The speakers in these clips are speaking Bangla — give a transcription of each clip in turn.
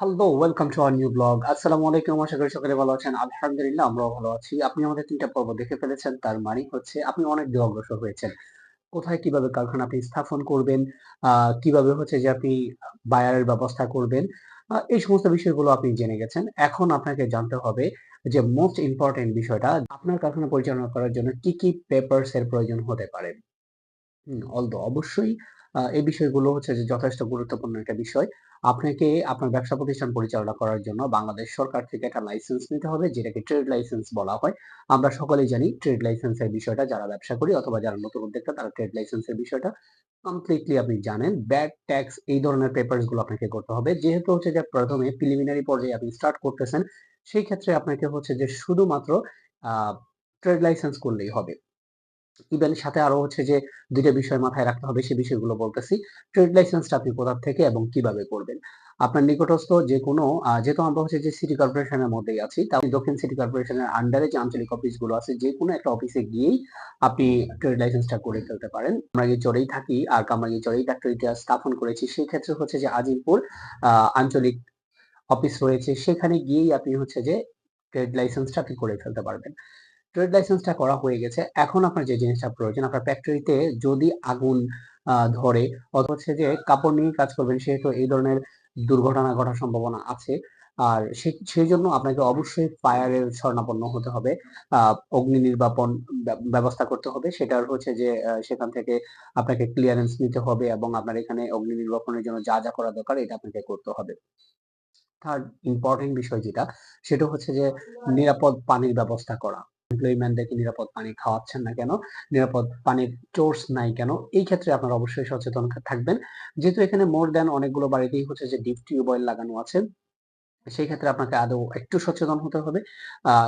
Hello, welcome to our new blog. আসসালামু আলাইকুম। আশা করি সকলে ভালো আছেন। আলহামদুলিল্লাহ আমরাও ভালো আছি। আপনি আমাদের ৩ টা পর্ব দেখে ফেলেছেন। তার মানে হচ্ছে আপনি অনেক দূর অগ্রসর হয়েছেন। কোথায় কিভাবে কারখানা আপনি স্থাপন করবেন, আ কিভাবে হচ্ছে যে আপনি বায়ারের ব্যবস্থা করবেন, এই সমস্ত বিষয়গুলো আপনি জেনে গেছেন। এখন আপনাকে জানতে হবে যে মোস্ট ইম্পোর্টেন্ট বিষয়টা, আপনার কারখানা পরিচালনা করার জন্য কি পেপারস এর প্রয়োজন হতে পারে। অবশ্যই এই বিষয়গুলো হচ্ছে যে যথেষ্ট গুরুত্বপূর্ণ একটা বিষয়। আপনাকে আপনার ব্যবসা প্রতিষ্ঠান পরিচালনা করার জন্য বাংলাদেশ সরকার থেকে একটা লাইসেন্স নিতে হবে, যেটাকে ট্রেড লাইসেন্স বলা হয়। আমরা সকলেই জানি ট্রেড লাইসেন্সের বিষয়টা, যারা ব্যবসা করি অথবা যারা নতুন উদ্যোক্তা তারা ট্রেড লাইসেন্সের বিষয়টা কমপ্লিটলি আপনি জানেন। ভ্যাট, ট্যাক্স এই ধরনের পেপারস গুলো আপনাকে করতে হবে। যেহেতু হচ্ছে যে ১ম এ প্রিলিমিনারি পর্যায়ে আপনি স্টার্ট করতেছেন, সেই ক্ষেত্রে আপনাকে হচ্ছে যে শুধুমাত্র আ ট্রেড লাইসেন্স করলেই হবে। ইভেন সাথে আরো হচ্ছে যে ২ টা বিষয় মাথায় রাখতে হবে, সে বিষয়গুলো বলতেছি। ট্রেড লাইসেন্সটা আপনি কোথা থেকে এবং কিভাবে করবেন? আপনার নিকটস্থ যেকোনো যেহেতু আমরা হচ্ছে যে সিটি কর্পোরেশনের মধ্যেই আছি, তাহলে দক্ষিণ সিটি কর্পোরেশনের আন্ডারে যে আঞ্চলিক অফিসগুলো আছে, যেকোনো একটা অফিসে গিয়েই আপনি ট্রেড লাইসেন্সটা করে ফেলতে পারেন। কামরাঙ্গীরচরেই থাকি আর কামরাঙ্গীরচরেই ফ্যাক্টরিটা স্থাপন করেছি। সেই ক্ষেত্রে হচ্ছে যে আজিমপুর আ আঞ্চলিক অফিস রয়েছে, সেখানে গিয়েই আপনি হচ্ছে যে ট্রেড লাইসেন্সটা আপনি করে ফেলতে পারবেন। ট্রেড লাইসেন্সটা করা হয়ে গেছে। এখন আপনার যে জিনিসটা প্রয়োজন, আপনার ফ্যাক্টরিতে যদি আগুন ধরে অথবা হচ্ছে যে কাপড় নিয়ে কাজ করবেন, সেহেতু এই ধরনের দুর্ঘটনা ঘটার সম্ভাবনা আছে। আর সেইজন্য আপনাকে অবশ্যই ফায়ার এর শরণাপন্ন হতে হবে। আ অগ্নি নির্বাপন ব্যবস্থা করতে হবে। সেটার হচ্ছে যে সেখান থেকে আপনাকে ক্লিয়ারেন্স নিতে হবে এবং আপনার এখানে অগ্নি নির্বাপনের জন্য যা করা দরকার এটা আপনাকে করতে হবে। থার্ড ইম্পোর্টেন্ট বিষয় যেটা, সেটা হচ্ছে যে নিরাপদ পানির ব্যবস্থা করা। এমপ্লয়িম্যানদেরকে নিরাপদ পানি খাওয়াচ্ছেন না কেন? নিরাপদ পানির সোর্স নাই কেন? এই ক্ষেত্রে আপনারা অবশ্যই সচেতন থাকবেন। যেহেতু এখানে মোর দ্যান অনেকগুলো বাড়িতেই হচ্ছে যে ডিপ টিউবওয়েল লাগানো আছে, সেই ক্ষেত্রে আপনাকে আদৌ একটু সচেতন হতে হবে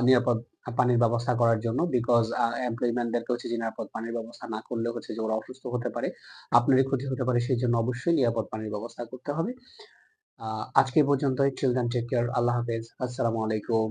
নিরাপদ পানির ব্যবস্থা করার জন্য। বিকজ এমপ্লয়িম্যানদেরকে হচ্ছে যে নিরাপদ পানির ব্যবস্থা না করলে হচ্ছে যে ওরা অসুস্থ হতে পারে। আপনারই ক্ষতি হতে পারে। সেজন্য অবশ্যই নিরাপদ পানির ব্যবস্থা করতে হবে। আজকে এ পর্যন্তই। Till then take care. আল্লাহ হাফেজ। আসসালামু আলাইকুম।